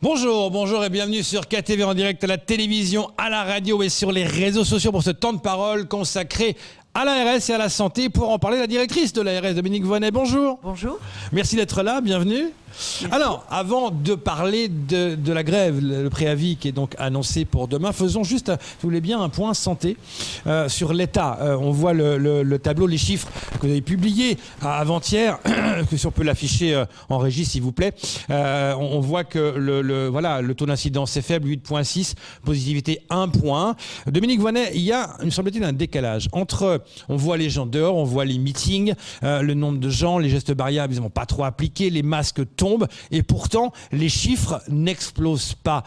Bonjour, bonjour et bienvenue sur KTV en direct à la télévision, à la radio et sur les réseaux sociaux pour ce temps de parole consacré à l'ARS et à la santé. Pour en parler, la directrice de l'ARS, Dominique Voynet, bonjour. Bonjour. Merci d'être là, bienvenue. Merci. Alors, avant de parler de la grève, le préavis qui est donc annoncé pour demain, faisons juste, si vous voulez bien, un point santé sur l'état. On voit le tableau, les chiffres que vous avez publiés avant-hier, si on peut l'afficher en régie, s'il vous plaît. On voit que le taux d'incidence est faible, 8,6, positivité 1 point. Dominique Voynet, il y a, il me semble-t-il, un décalage entre, on voit les gens dehors, on voit les meetings, le nombre de gens, les gestes barrières, évidemment, pas trop appliqués, les masques tombent, et pourtant les chiffres n'explosent pas.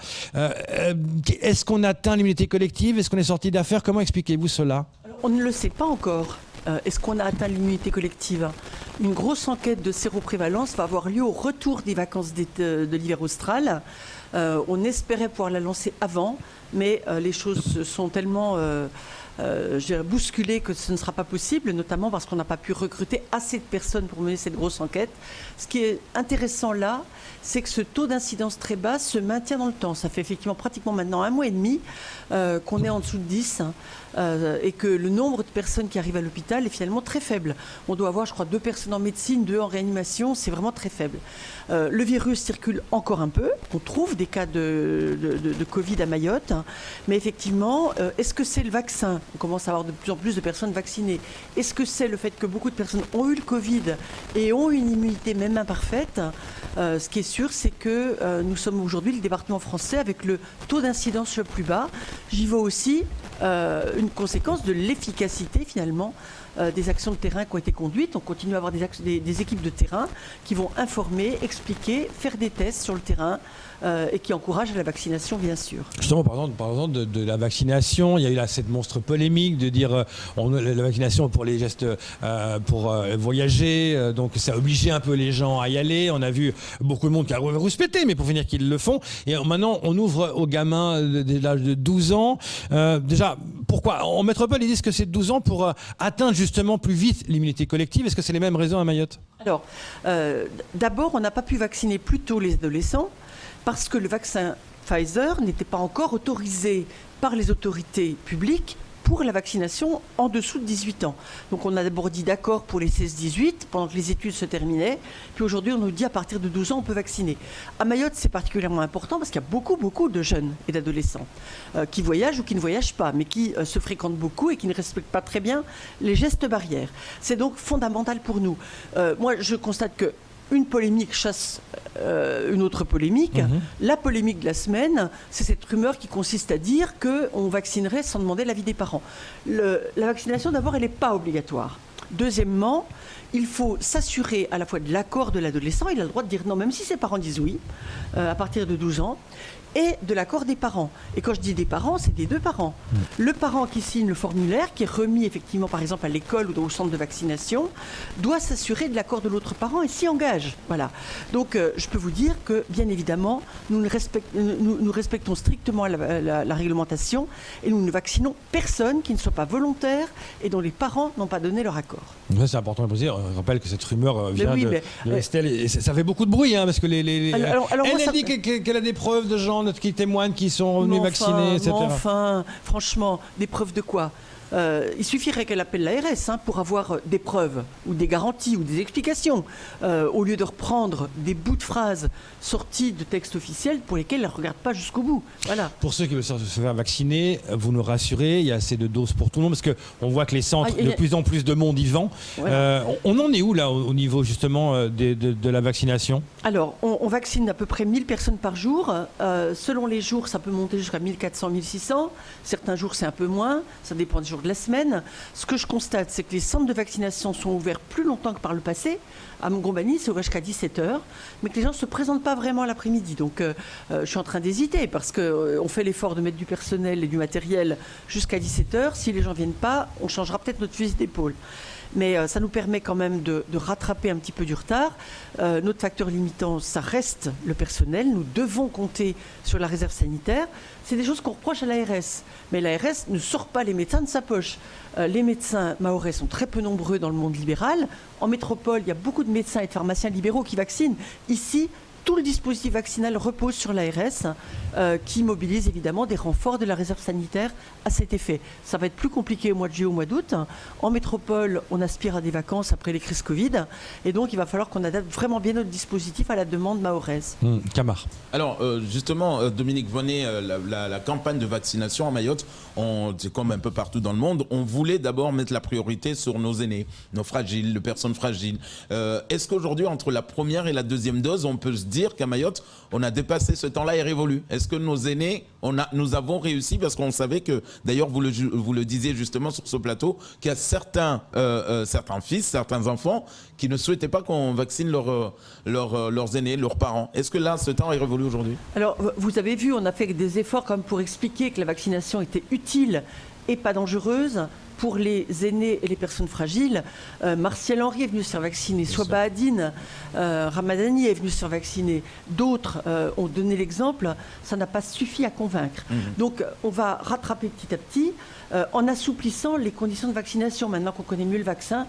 Est-ce qu'on atteint l'immunité collective? Est-ce qu'on est sorti d'affaires? Comment expliquez-vous cela? Alors, on ne le sait pas encore. Est-ce qu'on a atteint l'immunité collective? Une grosse enquête de séroprévalence va avoir lieu au retour des vacances de l'hiver austral. On espérait pouvoir la lancer avant, mais les choses sont tellement bousculées que ce ne sera pas possible, notamment parce qu'on n'a pas pu recruter assez de personnes pour mener cette grosse enquête. Ce qui est intéressant là, c'est que ce taux d'incidence très bas se maintient dans le temps. Ça fait effectivement pratiquement maintenant 1 mois et demi qu'on est en dessous de 10 et que le nombre de personnes qui arrivent à l'hôpital est finalement très faible. On doit avoir, je crois, 2 personnes en médecine, 2 en réanimation, c'est vraiment très faible. Le virus circule encore un peu. On trouve des cas de Covid à Mayotte, mais effectivement, est-ce que c'est le vaccin? On commence à avoir de plus en plus de personnes vaccinées. Est-ce que c'est le fait que beaucoup de personnes ont eu le Covid et ont une immunité même imparfaite? Ce qui est sûr, c'est que nous sommes aujourd'hui le département français avec le taux d'incidence le plus bas. J'y vois aussi une conséquence de l'efficacité finalement des actions de terrain qui ont été conduites. On continue à avoir des équipes de terrain qui vont informer, expliquer, faire des tests sur le terrain et qui encouragent la vaccination, bien sûr. Justement, par exemple de la vaccination, il y a eu là cette monstre polémique de dire la vaccination pour les gestes pour voyager, donc ça a obligé un peu les gens à y aller. On a vu beaucoup de monde qui a rouspété, mais pour finir qu'ils le font. Et maintenant, on ouvre aux gamins de l'âge de 12 ans. Déjà, pourquoi? En métropole, ils disent que c'est 12 ans pour atteindre justement plus vite l'immunité collective. Est-ce que c'est les mêmes raisons à Mayotte? Alors, d'abord, on n'a pas pu vacciner plus tôt les adolescents parce que le vaccin Pfizer n'était pas encore autorisé par les autorités publiques pour la vaccination en dessous de 18 ans. Donc on a d'abord dit d'accord pour les 16-18 pendant que les études se terminaient. Puis aujourd'hui, on nous dit à partir de 12 ans, on peut vacciner. À Mayotte, c'est particulièrement important parce qu'il y a beaucoup de jeunes et d'adolescents qui voyagent ou qui ne voyagent pas, mais qui se fréquentent beaucoup et qui ne respectent pas très bien les gestes barrières. C'est donc fondamental pour nous. Moi, je constate que une polémique chasse une autre polémique. La polémique de la semaine, c'est cette rumeur qui consiste à dire qu'on vaccinerait sans demander l'avis des parents. La vaccination, d'abord, elle n'est pas obligatoire. Deuxièmement, il faut s'assurer à la fois de l'accord de l'adolescent, il a le droit de dire non, même si ses parents disent oui, à partir de 12 ans, et de l'accord des parents. Et quand je dis des parents, c'est des 2 parents. Le parent qui signe le formulaire, qui est remis effectivement par exemple à l'école ou au centre de vaccination, doit s'assurer de l'accord de l'autre parent et s'y engage. Voilà. Donc je peux vous dire que bien évidemment, nous respectons strictement la réglementation et nous ne vaccinons personne qui ne soit pas volontaire et dont les parents n'ont pas donné leur accord. C'est important de dire. Je rappelle que cette rumeur vient de Estelle et ça fait beaucoup de bruit parce que elle dit qu'elle a des preuves de gens qui témoignent, qui sont venus vacciner, etc. Enfin, franchement, des preuves de quoi? Il suffirait qu'elle appelle l'ARS pour avoir des preuves ou des garanties ou des explications au lieu de reprendre des bouts de phrases sortis de textes officiels pour lesquels elle ne regarde pas jusqu'au bout. Voilà. Pour ceux qui veulent se faire vacciner, vous nous rassurez, il y a assez de doses pour tout le monde parce qu'on voit que les centres, de plus en plus de monde y vont. Ouais. On en est où là au niveau justement de la vaccination? Alors, on vaccine à peu près 1000 personnes par jour. Selon les jours, ça peut monter jusqu'à 1400, 1600. Certains jours, c'est un peu moins. Ça dépend des jours de la semaine. Ce que je constate, c'est que les centres de vaccination sont ouverts plus longtemps que par le passé. À Montgomery, c'est ouvert jusqu'à 17h, mais que les gens ne se présentent pas vraiment l'après-midi. Donc, je suis en train d'hésiter parce qu'on fait l'effort de mettre du personnel et du matériel jusqu'à 17h. Si les gens ne viennent pas, on changera peut-être notre fusil d'épaule. Mais ça nous permet quand même de rattraper un petit peu du retard. Notre facteur limitant, ça reste le personnel. Nous devons compter sur la réserve sanitaire. C'est des choses qu'on reproche à l'ARS. Mais l'ARS ne sort pas les médecins de sa poche. Les médecins mahorais sont très peu nombreux dans le monde libéral. En métropole, il y a beaucoup de médecins et de pharmaciens libéraux qui vaccinent. Ici, tout le dispositif vaccinal repose sur l'ARS qui mobilise évidemment des renforts de la réserve sanitaire à cet effet. Ça va être plus compliqué au mois de juillet, au mois d'août. En métropole, on aspire à des vacances après les crises Covid et donc il va falloir qu'on adapte vraiment bien notre dispositif à la demande mahoraise. Camar. Alors justement, Dominique Vonnet, la campagne de vaccination à Mayotte, c'est comme un peu partout dans le monde, on voulait d'abord mettre la priorité sur nos aînés, nos fragiles, les personnes fragiles. Est-ce qu'aujourd'hui, entre la première et la deuxième dose, on peut se dire qu'à Mayotte, on a dépassé ce temps-là et révolu? Est-ce que nos aînés, nous avons réussi? Parce qu'on savait que, d'ailleurs, vous le disiez justement sur ce plateau, qu'il y a certains fils, certains enfants qui ne souhaitaient pas qu'on vaccine leurs aînés, leurs parents. Est-ce que là, ce temps est révolu aujourd'hui? Alors, vous avez vu, on a fait des efforts comme pour expliquer que la vaccination était utile et pas dangereuse pour les aînés et les personnes fragiles. Martial Henry est venu se faire vacciner, Souaba Adine, Ramadani est venu se faire vacciner. D'autres ont donné l'exemple, ça n'a pas suffi à convaincre. Donc on va rattraper petit à petit en assouplissant les conditions de vaccination, maintenant qu'on connaît mieux le vaccin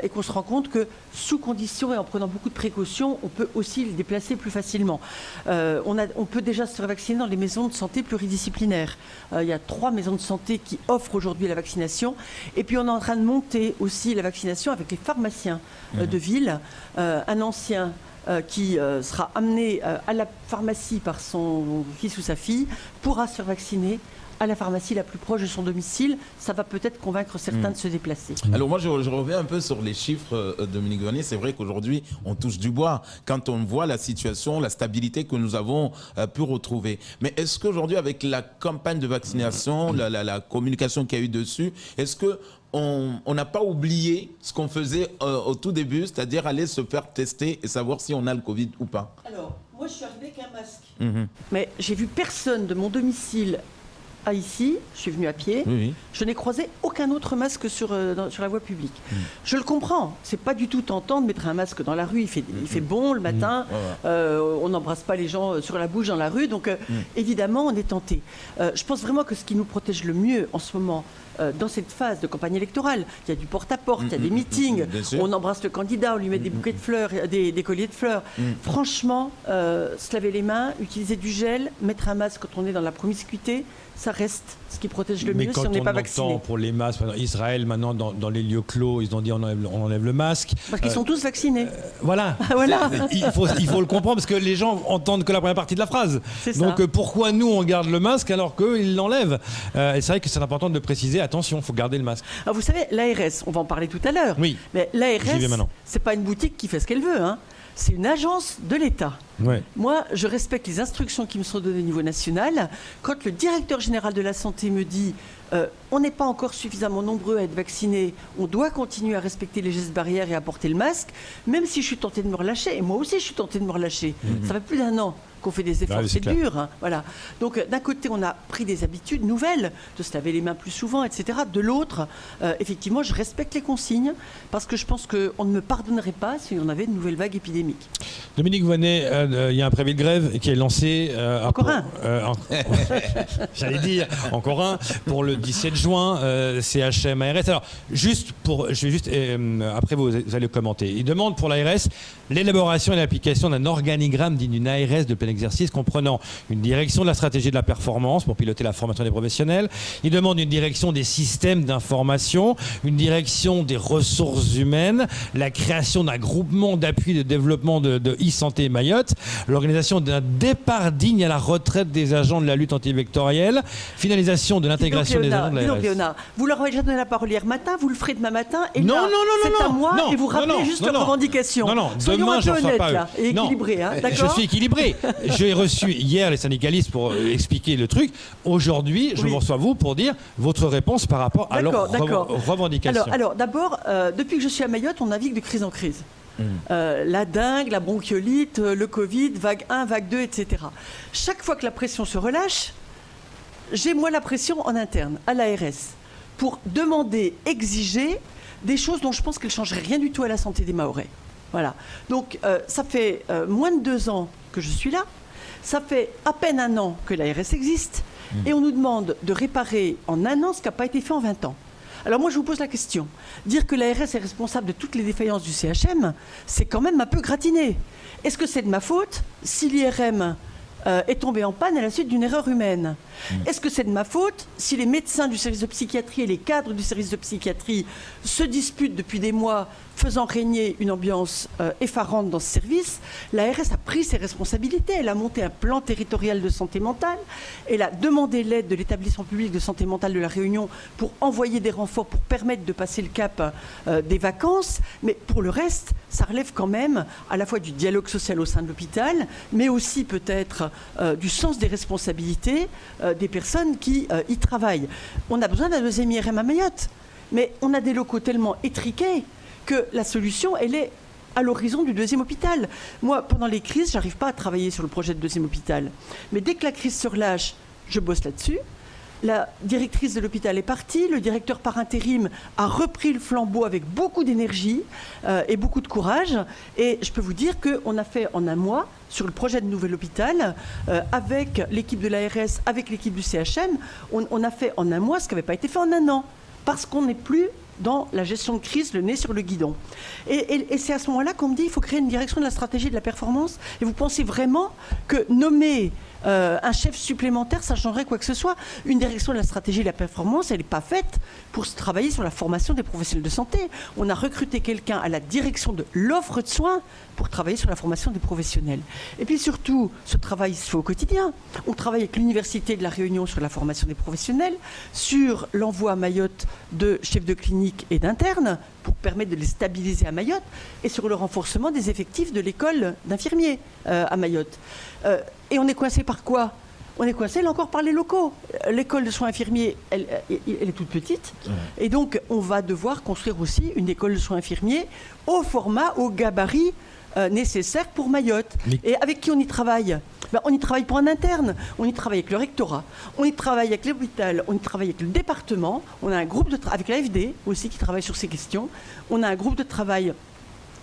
et qu'on se rend compte que sous conditions et en prenant beaucoup de précautions, on peut aussi les déplacer plus facilement. On peut déjà se faire vacciner dans les maisons de santé pluridisciplinaires. Il y a 3 maisons de santé qui offrent aujourd'hui la vaccination. Et puis on est en train de monter aussi la vaccination avec les pharmaciens de ville. Un ancien qui sera amené à la pharmacie par son fils ou sa fille pourra se faire vacciner à la pharmacie la plus proche de son domicile. Ça va peut-être convaincre certains de se déplacer. Alors moi, je reviens un peu sur les chiffres, Dominique Vonnet. C'est vrai qu'aujourd'hui, on touche du bois quand on voit la situation, la stabilité que nous avons pu retrouver. Mais est-ce qu'aujourd'hui, avec la campagne de vaccination, la communication qu'il y a eu dessus, est-ce que on n'a pas oublié ce qu'on faisait au tout début, c'est-à-dire aller se faire tester et savoir si on a le Covid ou pas? Alors, moi, je suis arrivée avec un masque. Mais j'ai vu personne de mon domicile ici, je suis venue à pied, je n'ai croisé aucun autre masque sur la voie publique. Je le comprends, c'est pas du tout tentant de mettre un masque dans la rue, il fait bon le matin, on n'embrasse pas les gens sur la bouche dans la rue, donc évidemment on est tenté. Je pense vraiment que ce qui nous protège le mieux en ce moment, dans cette phase de campagne électorale, il y a du porte-à-porte, il y a des meetings, on embrasse le candidat, on lui met des bouquets de fleurs, des colliers de fleurs. Franchement, se laver les mains, utiliser du gel, mettre un masque quand on est dans la promiscuité, ça reste ce qui protège le mieux si on n'est pas vacciné. Mais pour les masques, Israël maintenant dans les lieux clos, ils ont dit on enlève le masque. Parce qu'ils sont tous vaccinés. Voilà. Voilà. Il faut le comprendre parce que les gens entendent que la première partie de la phrase. Donc pourquoi nous on garde le masque alors qu'eux ils l'enlèvent? Et c'est vrai que c'est important de le préciser. Attention, il faut garder le masque. Alors vous savez, l'ARS, on va en parler tout à l'heure. Oui. Mais l'ARS, c'est pas une boutique qui fait ce qu'elle veut. C'est une agence de l'État. Ouais. Moi, je respecte les instructions qui me sont données au niveau national. Quand le directeur général de la santé me dit on n'est pas encore suffisamment nombreux à être vaccinés, on doit continuer à respecter les gestes barrières et à porter le masque, même si je suis tentée de me relâcher, et moi aussi je suis tentée de me relâcher. Ça fait plus d'1 an qu'on fait des efforts, c'est dur. Voilà. Donc d'un côté, on a pris des habitudes nouvelles, de se laver les mains plus souvent, etc. De l'autre, effectivement, je respecte les consignes, parce que je pense qu'on ne me pardonnerait pas si on avait une nouvelle vague épidémique. Dominique Vonnet, il y a un préavis de grève qui est lancé. Encore un j'allais dire, encore un, pour le 17 juin, CHM, ARS. Alors, après vous allez commenter. Il demande pour l'ARS l'élaboration et l'application d'un organigramme digne d'une ARS de plein exercice comprenant une direction de la stratégie de la performance pour piloter la formation des professionnels. Il demande une direction des systèmes d'information, une direction des ressources humaines, la création d'un groupement d'appui de développement de e-santé Mayotte, l'organisation d'un départ digne à la retraite des agents de la lutte antivectorielle, finalisation de l'intégration des agents de l'ARS. Léonard, vous leur avez déjà donné la parole hier matin, vous le ferez demain matin, et non, c'est à moi, et vous rappelez juste leurs revendications. Soyons un peu honnêtes, là, et équilibrés, d'accord ? Je suis équilibré. J'ai reçu hier les syndicalistes pour expliquer le truc. Aujourd'hui, je vous reçois vous pour dire votre réponse par rapport à leurs revendications. Alors d'abord, depuis que je suis à Mayotte, on navigue de crise en crise. La dengue, la bronchiolite, le Covid, vague 1, vague 2, etc. Chaque fois que la pression se relâche, j'ai moi la pression en interne, à l'ARS, pour demander, exiger des choses dont je pense qu'elles ne changeraient rien du tout à la santé des Mahorais. Voilà. Donc ça fait moins de 2 ans que je suis là, ça fait à peine 1 an que l'ARS existe, et on nous demande de réparer en 1 an ce qui n'a pas été fait en 20 ans. Alors moi, je vous pose la question. Dire que l'ARS est responsable de toutes les défaillances du CHM, c'est quand même un peu gratiné. Est-ce que c'est de ma faute si l'IRM est tombé en panne à la suite d'une erreur humaine? Est-ce que c'est de ma faute si les médecins du service de psychiatrie et les cadres du service de psychiatrie se disputent depuis des mois, faisant régner une ambiance effarante dans ce service? L'ARS a pris ses responsabilités, elle a monté un plan territorial de santé mentale, elle a demandé l'aide de l'établissement public de santé mentale de La Réunion pour envoyer des renforts, pour permettre de passer le cap des vacances, mais pour le reste, ça relève quand même à la fois du dialogue social au sein de l'hôpital, mais aussi peut-être du sens des responsabilités des personnes qui y travaillent. On a besoin d'un deuxième IRM à Mayotte, mais on a des locaux tellement étriqués que la solution, elle est à l'horizon du deuxième hôpital. Moi, pendant les crises, je n'arrive pas à travailler sur le projet de deuxième hôpital. Mais dès que la crise se relâche, je bosse là-dessus. La directrice de l'hôpital est partie, le directeur par intérim a repris le flambeau avec beaucoup d'énergie et beaucoup de courage. Et je peux vous dire qu'on a fait en un mois, sur le projet de nouvel hôpital, avec l'équipe de l'ARS, avec l'équipe du CHM, on a fait en un mois ce qui n'avait pas été fait en un an. Parce qu'on n'est plus dans la gestion de crise, le nez sur le guidon. Et c'est à ce moment-là qu'on me dit qu'il faut créer une direction de la stratégie de la performance. Et vous pensez vraiment que nommer un chef supplémentaire, ça changerait quoi que ce soit? Une direction de la stratégie de la performance, elle n'est pas faite pour travailler sur la formation des professionnels de santé. On a recruté quelqu'un à la direction de l'offre de soins pour travailler sur la formation des professionnels. Et puis surtout, ce travail se fait au quotidien. On travaille avec l'Université de La Réunion sur la formation des professionnels, sur l'envoi à Mayotte de chefs de clinique et d'internes pour permettre de les stabiliser à Mayotte, et sur le renforcement des effectifs de l'école d'infirmiers à Mayotte. Et on est coincé par quoi? On est coincé, là encore, par les locaux. L'école de soins infirmiers, elle est toute petite. Et donc, on va devoir construire aussi une école de soins infirmiers au format, au gabarit nécessaire pour Mayotte. Et avec qui on y travaille? On y travaille pour un interne, on y travaille avec le rectorat, on y travaille avec l'hôpital, on y travaille avec le département, on a un groupe de avec l'AFD aussi qui travaille sur ces questions, on a un groupe de travail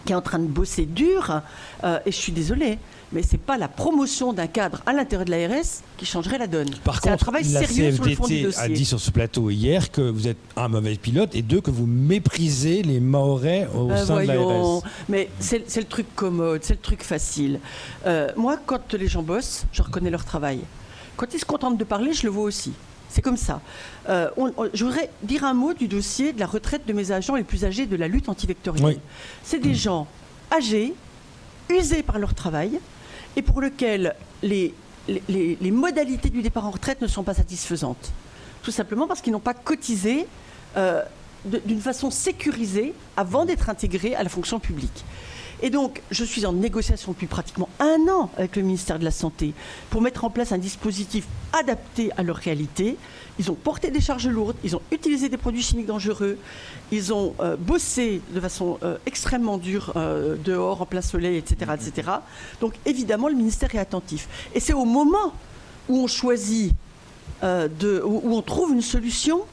qui est en train de bosser dur, et je suis désolée, mais ce n'est pas la promotion d'un cadre à l'intérieur de l'ARS qui changerait la donne. Par contre, un travail sérieux sur le fond du dossier. a dit sur ce plateau hier que vous êtes un mauvais pilote et deux, que vous méprisez les Mahorais au sein de l'ARS. Mais c'est le truc commode, c'est le truc facile. Moi, quand les gens bossent, je reconnais leur travail. Quand ils se contentent de parler, je le vois aussi. C'est comme ça. Je voudrais dire un mot du dossier de la retraite de mes agents les plus âgés de la lutte antivectorielle. Oui. C'est des gens âgés, usés par leur travail, et pour lesquels les modalités du départ en retraite ne sont pas satisfaisantes. Tout simplement parce qu'ils n'ont pas cotisé d'une façon sécurisée avant d'être intégrés à la fonction publique. Et donc, je suis en négociation depuis pratiquement un an avec le ministère de la Santé pour mettre en place un dispositif adapté à leur réalité. Ils ont porté des charges lourdes, ils ont utilisé des produits chimiques dangereux, ils ont bossé de façon extrêmement dure dehors, en plein soleil, etc., etc. Donc, évidemment, le ministère est attentif. Et c'est au moment où on choisit, où on trouve une solution,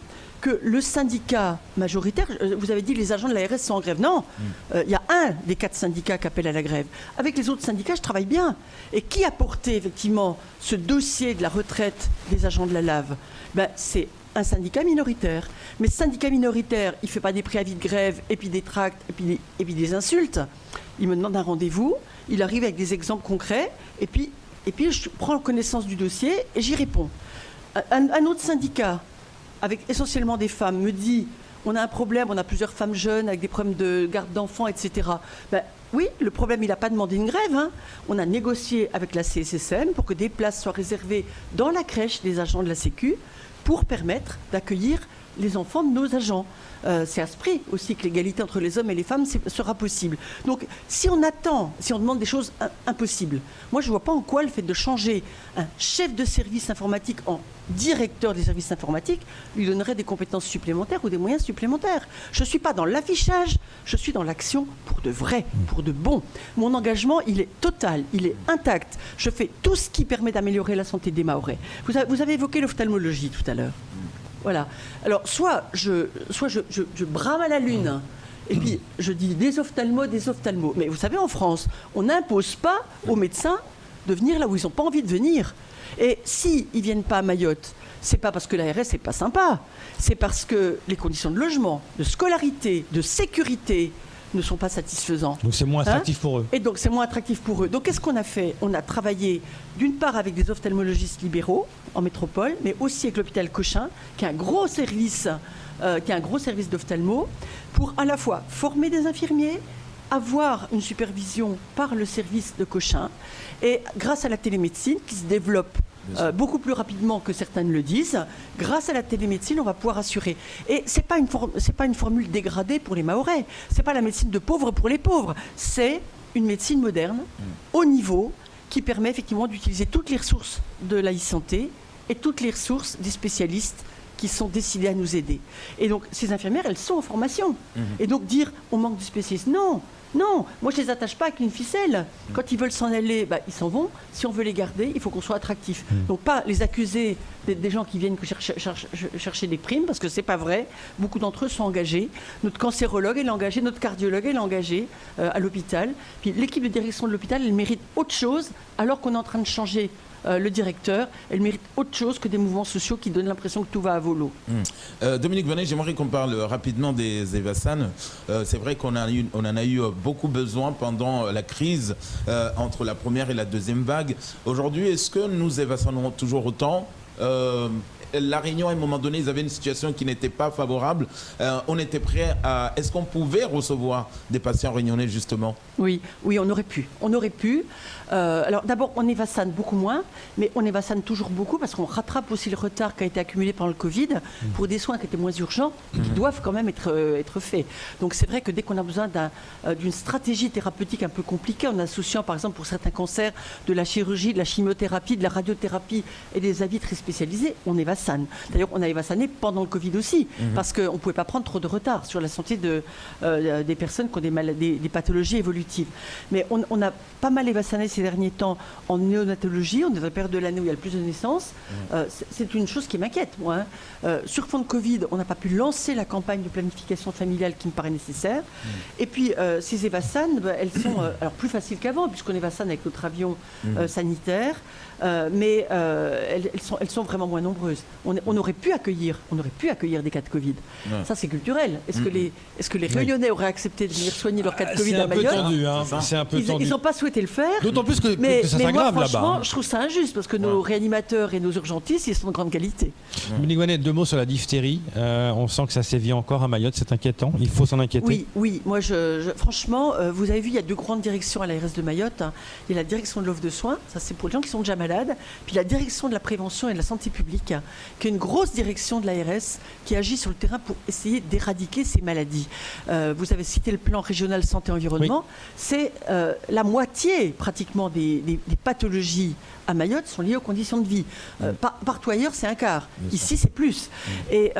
que le syndicat majoritaire, vous avez dit les agents de l'ARS sont en grève. Non, il y a un des 4 syndicats qui appelle à la grève. Avec les autres syndicats, je travaille bien. Et qui a porté effectivement ce dossier de la retraite des agents de la LAV? C'est un syndicat minoritaire. Mais ce syndicat minoritaire, il ne fait pas des préavis de grève, et puis des tracts, et puis des insultes. Il me demande un rendez-vous, il arrive avec des exemples concrets, et puis je prends connaissance du dossier et j'y réponds. Un autre syndicat, avec essentiellement des femmes, me dit on a un problème, on a plusieurs femmes jeunes avec des problèmes de garde d'enfants, etc. Oui, le problème, il n'a pas demandé une grève. On a négocié avec la CSSM pour que des places soient réservées dans la crèche des agents de la Sécu pour permettre d'accueillir les enfants de nos agents. C'est à ce prix aussi que l'égalité entre les hommes et les femmes sera possible. Donc, si on attend, si on demande des choses impossibles, moi, je ne vois pas en quoi le fait de changer un chef de service informatique en directeur des services informatiques lui donnerait des compétences supplémentaires ou des moyens supplémentaires. Je ne suis pas dans l'affichage, je suis dans l'action pour de vrai, pour de bon. Mon engagement, il est total, il est intact. Je fais tout ce qui permet d'améliorer la santé des Mahorais. Vous avez évoqué l'ophtalmologie tout à l'heure. Voilà. Alors, soit je brame à la lune, et puis je dis des ophtalmos. Mais vous savez, en France, on n'impose pas aux médecins de venir là où ils n'ont pas envie de venir. Et s'ils ne viennent pas à Mayotte, c'est pas parce que l'ARS n'est pas sympa, c'est parce que les conditions de logement, de scolarité, de sécurité ne sont pas satisfaisantes. Donc c'est moins attractif pour eux. Et donc c'est moins attractif pour eux. Donc qu'est-ce qu'on a fait? On a travaillé d'une part avec des ophtalmologistes libéraux en métropole, mais aussi avec l'hôpital Cochin, qui a un gros service d'ophtalmo, pour à la fois former des infirmiers, avoir une supervision par le service de Cochin, et grâce à la télémédecine qui se développe beaucoup plus rapidement que certains ne le disent, grâce à la télémédecine, on va pouvoir assurer. Et c'est pas une formule dégradée pour les Mahorais. C'est pas la médecine de pauvres pour les pauvres. C'est une médecine moderne, haut niveau, qui permet effectivement d'utiliser toutes les ressources de la e-santé et toutes les ressources des spécialistes qui sont décidés à nous aider. Et donc, ces infirmières, elles sont en formation. Et donc, dire on manque de spécialistes, non, moi je ne les attache pas avec une ficelle. Quand ils veulent s'en aller, ils s'en vont. Si on veut les garder, il faut qu'on soit attractif. Donc pas les accuser des gens qui viennent chercher des primes, parce que c'est pas vrai. Beaucoup d'entre eux sont engagés. Notre cancérologue, elle est engagée, notre cardiologue, elle est engagée à l'hôpital. Puis l'équipe de direction de l'hôpital, elle mérite autre chose, alors qu'on est en train de changer le directeur, elle mérite autre chose que des mouvements sociaux qui donnent l'impression que tout va à volo. Dominique Bonnet, j'aimerais qu'on parle rapidement des Evassan. C'est vrai qu'on en a eu beaucoup besoin pendant la crise entre la première et la deuxième vague. Aujourd'hui, est-ce que nous Evassannons toujours autant? La Réunion, à un moment donné, ils avaient une situation qui n'était pas favorable. On était prêt à... Est-ce qu'on pouvait recevoir des patients réunionnais, justement? Oui, on aurait pu. Alors d'abord, on évassanne beaucoup moins, mais on évassanne toujours beaucoup parce qu'on rattrape aussi le retard qui a été accumulé pendant le Covid pour des soins qui étaient moins urgents, qui doivent quand même être faits. Donc c'est vrai que dès qu'on a besoin d'une stratégie thérapeutique un peu compliquée, en associant par exemple pour certains cancers de la chirurgie, de la chimiothérapie, de la radiothérapie et des avis très spécialisés, on évassanne. D'ailleurs, on a évassanné pendant le Covid aussi, parce qu'on ne pouvait pas prendre trop de retard sur la santé des personnes qui ont des pathologies évolutives. Mais on a pas mal évassanné ces derniers temps en néonatologie. On est dans la période de l'année où il y a le plus de naissances. C'est une chose qui m'inquiète, moi. Sur fond de Covid, on n'a pas pu lancer la campagne de planification familiale qui me paraît nécessaire. Et puis, ces évassanes, elles sont alors plus faciles qu'avant, puisqu'on évassanne avec notre avion sanitaire. Mais elles sont vraiment moins nombreuses. On aurait pu accueillir des cas de Covid. Ça, c'est culturel. Est-ce que les Réunionnais auraient accepté de venir soigner leurs cas de Covid à Mayotte? C'est un peu tendu. Ils n'ont pas souhaité le faire. D'autant plus que ça mais s'aggrave moi, là-bas. franchement, je trouve ça injuste parce que nos réanimateurs et nos urgentistes, ils sont de grande qualité. Dominique Bonnet, 2 mots sur la diphtérie. On sent que ça sévit encore à Mayotte, c'est inquiétant. Il faut s'en inquiéter. Oui. Moi, franchement, vous avez vu, il y a 2 grandes directions à l'ARS de Mayotte. Il y a la direction de l'offre de soins, ça c'est pour les gens qui sont déjà malades, puis la direction de la prévention et de la santé publique, qui est une grosse direction de l'ARS qui agit sur le terrain pour essayer d'éradiquer ces maladies. Vous avez cité le plan régional santé-environnement. C'est la moitié pratiquement des pathologies à Mayotte sont liées aux conditions de vie. Partout ailleurs, c'est un quart. Ici, c'est plus. Et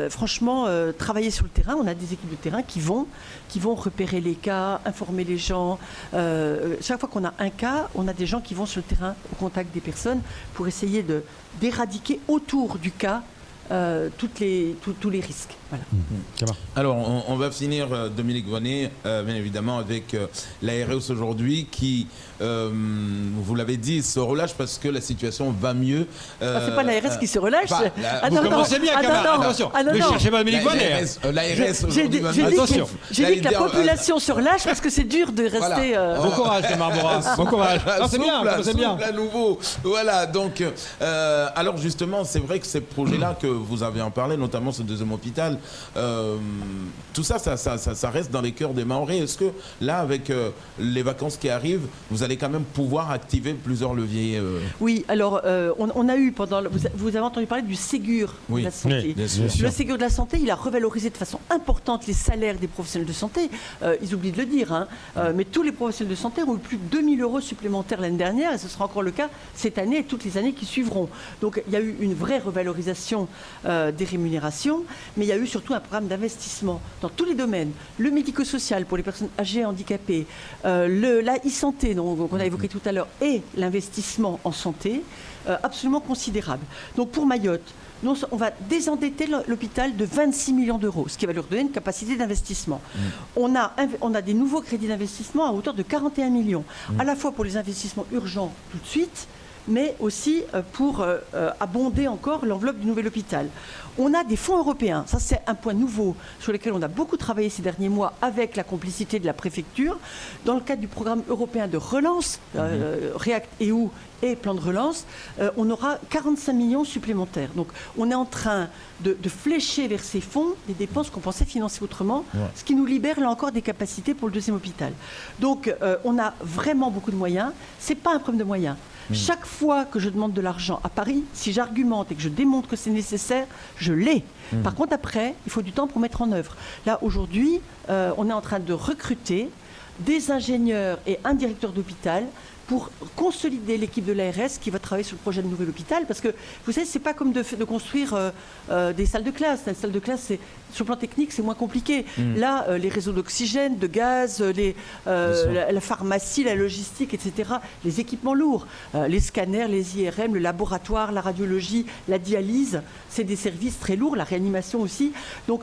franchement, travailler sur le terrain, on a des équipes de terrain qui vont repérer les cas, informer les gens. Chaque fois qu'on a un cas, on a des gens qui vont sur le terrain au contact des personnes pour essayer d'éradiquer autour du cas tous les risques. Voilà. Alors, on va finir, Dominique Bonnet, bien évidemment, avec l'ARS aujourd'hui qui, vous l'avez dit, se relâche parce que la situation va mieux. C'est pas l'ARS qui se relâche. Vous commencez bien, camarade. Attention, ne cherchez pas Dominique Bonnet. L'ARS j'ai dit que la population se relâche parce que c'est dur de rester... Bon courage, camarade Boras. Bon courage. C'est bien. À nouveau. Voilà, donc... alors, justement, c'est vrai que ces projets-là que vous avez en parlé, notamment ce deuxième hôpital, tout ça reste dans les cœurs des Mahorais. Est-ce que là, avec les vacances qui arrivent, vous allez quand même pouvoir activer plusieurs leviers Oui, alors on a eu pendant... Vous avez entendu parler du Ségur de la santé. Le Ségur de la santé, il a revalorisé de façon importante les salaires des professionnels de santé. Ils oublient de le dire, mais tous les professionnels de santé ont eu plus de 2 000 € supplémentaires l'année dernière et ce sera encore le cas cette année et toutes les années qui suivront. Donc il y a eu une vraie revalorisation des rémunérations, mais il y a eu surtout un programme d'investissement dans tous les domaines. Le médico-social pour les personnes âgées et handicapées, la e-santé qu'on a évoqué tout à l'heure et l'investissement en santé, absolument considérable. Donc pour Mayotte, on va désendetter l'hôpital de 26 millions d'euros, ce qui va leur donner une capacité d'investissement. On a des nouveaux crédits d'investissement à hauteur de 41 millions, à la fois pour les investissements urgents tout de suite, mais aussi pour abonder encore l'enveloppe du nouvel hôpital. On a des fonds européens, ça c'est un point nouveau sur lequel on a beaucoup travaillé ces derniers mois avec la complicité de la préfecture. Dans le cadre du programme européen de relance, REACT-EU et plan de relance, on aura 45 millions supplémentaires. Donc on est en train de flécher vers ces fonds des dépenses qu'on pensait financer autrement, ce qui nous libère là encore des capacités pour le deuxième hôpital. Donc on a vraiment beaucoup de moyens. Ce n'est pas un problème de moyens. Chaque fois que je demande de l'argent à Paris, si j'argumente et que je démontre que c'est nécessaire, je l'ai. Par contre, après, il faut du temps pour mettre en œuvre. Là, aujourd'hui, on est en train de recruter des ingénieurs et un directeur d'hôpital pour consolider l'équipe de l'ARS qui va travailler sur le projet de nouvel hôpital. Parce que, vous savez, c'est pas comme de construire des salles de classe. Les salles de classe, sur le plan technique, c'est moins compliqué. Là, les réseaux d'oxygène, de gaz, la pharmacie, la logistique, etc., les équipements lourds, les scanners, les IRM, le laboratoire, la radiologie, la dialyse, c'est des services très lourds, la réanimation aussi. Donc,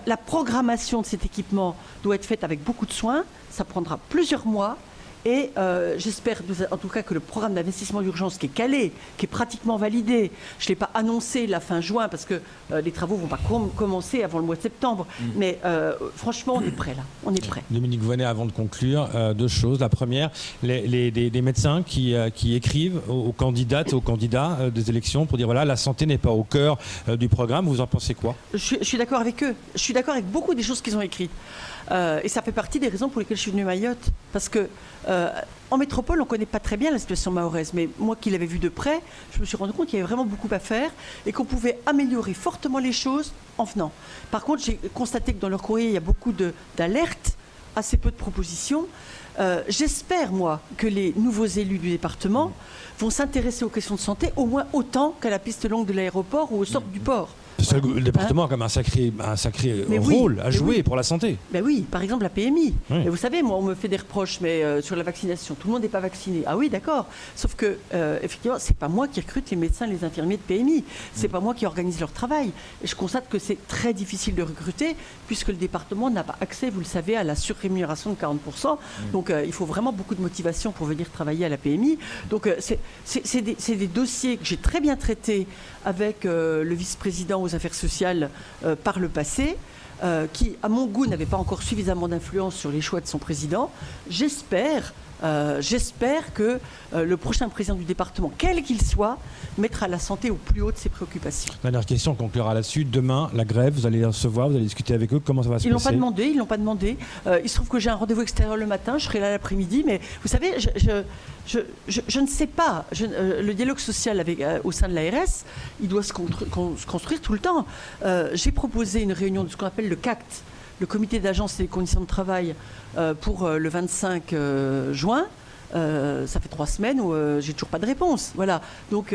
la programmation de cet équipement doit être faite avec beaucoup de soin. Ça prendra plusieurs mois. Et j'espère en tout cas que le programme d'investissement d'urgence qui est calé, qui est pratiquement validé, je ne l'ai pas annoncé la fin juin parce que les travaux ne vont pas commencer avant le mois de septembre. Mais franchement, on est prêt là. On est prêt. Dominique Voynet, avant de conclure, deux choses. La première, des médecins qui écrivent aux candidates et aux candidats des élections pour dire voilà, la santé n'est pas au cœur du programme. Vous en pensez quoi ? Je suis d'accord avec eux. Je suis d'accord avec beaucoup des choses qu'ils ont écrites. Et ça fait partie des raisons pour lesquelles je suis venue à Mayotte. Parce que en métropole, on ne connaît pas très bien la situation mahoraise. Mais moi qui l'avais vue de près, je me suis rendu compte qu'il y avait vraiment beaucoup à faire et qu'on pouvait améliorer fortement les choses en venant. Par contre, j'ai constaté que dans leur courrier, il y a beaucoup d'alertes, assez peu de propositions. J'espère, moi, que les nouveaux élus du département vont s'intéresser aux questions de santé au moins autant qu'à la piste longue de l'aéroport ou aux sortes du port. Le département a quand même un sacré rôle à jouer pour la santé. Ben oui, par exemple la PMI. Oui. Et vous savez, moi on me fait des reproches sur la vaccination. Tout le monde n'est pas vacciné. Ah oui, d'accord. Sauf que, effectivement, c'est pas moi qui recrute les médecins et les infirmiers de PMI. C'est pas moi qui organise leur travail. Et je constate que c'est très difficile de recruter puisque le département n'a pas accès, vous le savez, à la surrémunération de 40%. Donc il faut vraiment beaucoup de motivation pour venir travailler à la PMI. Donc c'est des dossiers que j'ai très bien traités avec le vice-président aux affaires sociales par le passé, qui, à mon goût, n'avait pas encore suffisamment d'influence sur les choix de son président. J'espère que le prochain président du département, quel qu'il soit, mettra la santé au plus haut de ses préoccupations. Dernière question, on conclura là-dessus. Demain, la grève, vous allez les recevoir, vous allez discuter avec eux. Comment ça va se passer ? Ils l'ont pas demandé. Il se trouve que j'ai un rendez-vous extérieur le matin, je serai là l'après-midi, mais vous savez, je ne sais pas. Le dialogue social au sein de l'ARS, il doit se construire tout le temps. J'ai proposé une réunion de ce qu'on appelle le CACT, le comité d'agence et des conditions de travail, pour le 25 juin. Ça fait 3 semaines où j'ai toujours pas de réponse. Voilà. Donc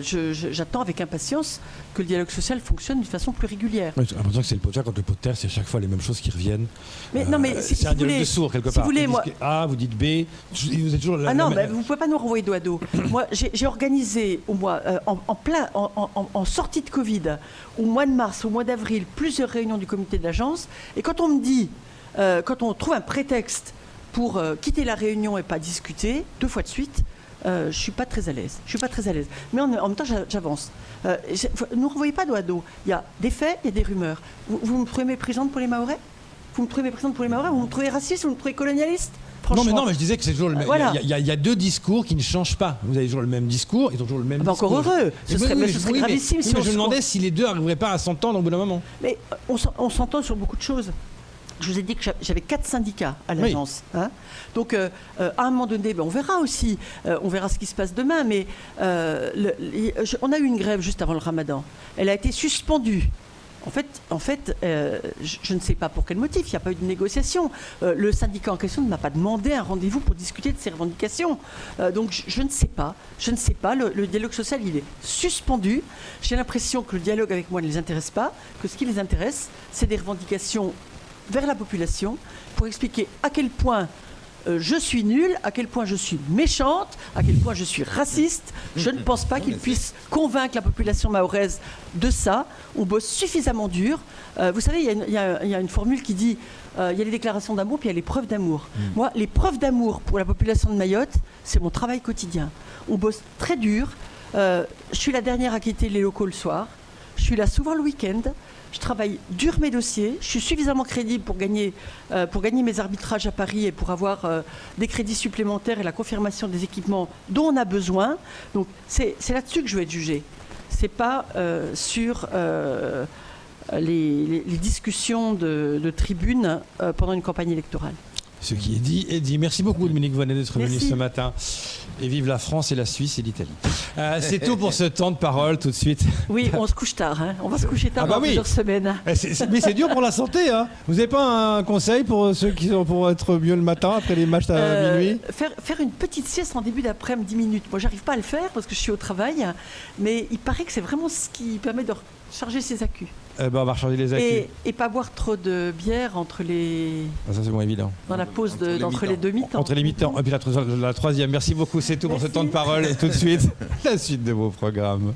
j'attends avec impatience que le dialogue social fonctionne d'une façon plus régulière. Oui, j'ai l'impression que c'est le pot de terre contre le pot de terre, c'est chaque fois les mêmes choses qui reviennent. Mais non, mais c'est un dialogue de sourds quelque part. Vous voulez, moi... A, vous dites B, vous êtes toujours Ah non, vous ne pouvez pas nous renvoyer dos à dos. Moi, j'ai organisé au mois, en sortie de Covid, au mois de mars, au mois d'avril, plusieurs réunions du comité d'agence. Et quand on me dit, quand on trouve un prétexte pour quitter la réunion et pas discuter 2 fois de suite, je suis pas très à l'aise. Mais en même temps, j'avance. Ne nous renvoyez pas dos à dos. Il y a des faits, il y a des rumeurs. Vous me trouvez méprisante pour les Mahorais ? Vous me trouvez raciste ? Vous me trouvez colonialiste ? Non, mais je disais que c'est toujours le même. Voilà. Il y a 2 discours qui ne changent pas. Vous avez toujours le même discours, ils ont toujours le même discours. Encore heureux. Ce serait gravissime si on je me demandais si les deux n'arriveraient pas à s'entendre au bout d'un moment. Mais on s'entend sur beaucoup de choses. Je vous ai dit que j'avais 4 syndicats à l'agence. Oui. Hein, donc, à un moment donné, on verra aussi. On verra ce qui se passe demain. Mais on a eu une grève juste avant le Ramadan. Elle a été suspendue. En fait, je ne sais pas pour quel motif. Il n'y a pas eu de négociation. Le syndicat en question ne m'a pas demandé un rendez-vous pour discuter de ses revendications. Donc, je ne sais pas. Le dialogue social, il est suspendu. J'ai l'impression que le dialogue avec moi ne les intéresse pas. Que ce qui les intéresse, c'est des revendications vers la population pour expliquer à quel point je suis nulle, à quel point je suis méchante, à quel point je suis raciste. Je ne pense pas qu'ils puissent convaincre la population mahoraise de ça. On bosse suffisamment dur. Vous savez, il y a une formule qui dit il y a les déclarations d'amour, puis il y a les preuves d'amour. Moi, les preuves d'amour pour la population de Mayotte, c'est mon travail quotidien. On bosse très dur. Je suis la dernière à quitter les locaux le soir. Je suis là souvent le week-end. Je travaille dur mes dossiers. Je suis suffisamment crédible pour gagner mes arbitrages à Paris et pour avoir des crédits supplémentaires et la confirmation des équipements dont on a besoin. Donc c'est là-dessus que je vais être jugée. C'est pas sur les discussions de tribune pendant une campagne électorale. Ce qui est dit est dit. Merci beaucoup Dominique Vonnet d'être venu Merci. ce matin. Et vive la France et la Suisse et l'Italie. C'est tout pour ce temps de parole tout de suite. Oui, on se couche tard. Hein. On va se coucher tard Ah bah dans oui. plusieurs semaines. Mais c'est dur pour la santé. Hein. Vous n'avez pas un conseil pour ceux qui sont pour être mieux le matin après les matchs à minuit? Faire une petite sieste en début d'après-midi, 10 minutes. Moi, j'arrive pas à le faire parce que je suis au travail, mais il paraît que c'est vraiment ce qui permet de recharger ses accus. On va recharger les accus. Et pas boire trop de bière entre les... Ça, c'est moins évident. dans la pause Entre les entre les deux mi-temps. Entre les mi-temps et puis la troisième. Merci beaucoup. C'est tout pour ce temps de parole. Et tout de suite, la suite de vos programmes.